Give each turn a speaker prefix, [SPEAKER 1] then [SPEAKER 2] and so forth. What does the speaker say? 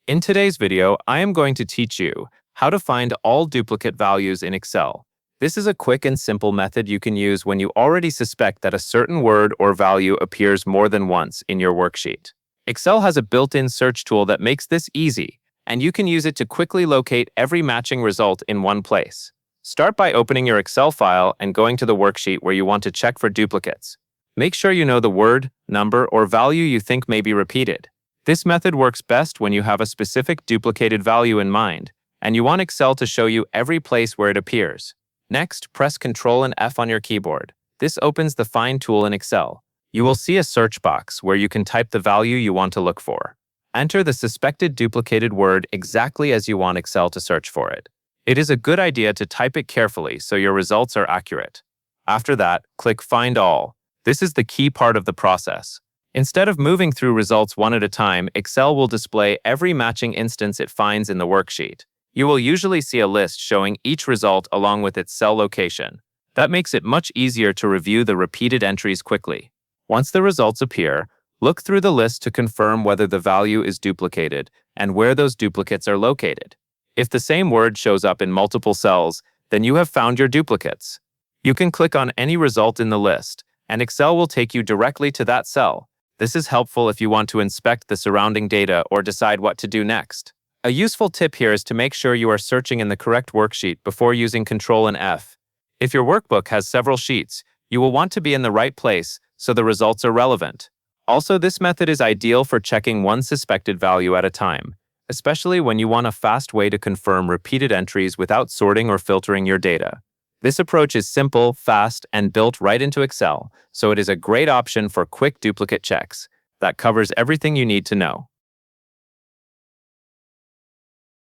[SPEAKER 1] In today's video, I am going to teach you how to find all duplicate values in Excel. This is a quick and simple method you can use when you already suspect that a certain word or value appears more than once in your worksheet. Excel has a built-in search tool that makes this easy, and you can use it to quickly locate every matching result in one place. Start by opening your Excel file and going to the worksheet where you want to check for duplicates. Make sure you know the word, number, or value you think may be repeated. This method works best when you have a specific duplicated value in mind, and you want Excel to show you every place where it appears. Next, press Ctrl and F on your keyboard. This opens the Find tool in Excel. You will see a search box where you can type the value you want to look for. Enter the suspected duplicated word exactly as you want Excel to search for it. It is a good idea to type it carefully so your results are accurate. After that, click Find All. This is the key part of the process. Instead of moving through results one at a time, Excel will display every matching instance it finds in the worksheet. You will usually see a list showing each result along with its cell location. That makes it much easier to review the repeated entries quickly. Once the results appear, look through the list to confirm whether the value is duplicated and where those duplicates are located. If the same word shows up in multiple cells, then you have found your duplicates. You can click on any result in the list, and Excel will take you directly to that cell. This is helpful if you want to inspect the surrounding data or decide what to do next. A useful tip here is to make sure you are searching in the correct worksheet before using Ctrl and F. If your workbook has several sheets, you will want to be in the right place so the results are relevant. Also, this method is ideal for checking one suspected value at a time, especially when you want a fast way to confirm repeated entries without sorting or filtering your data. This approach is simple, fast, and built right into Excel, so it is a great option for quick duplicate checks. That covers everything you need to know.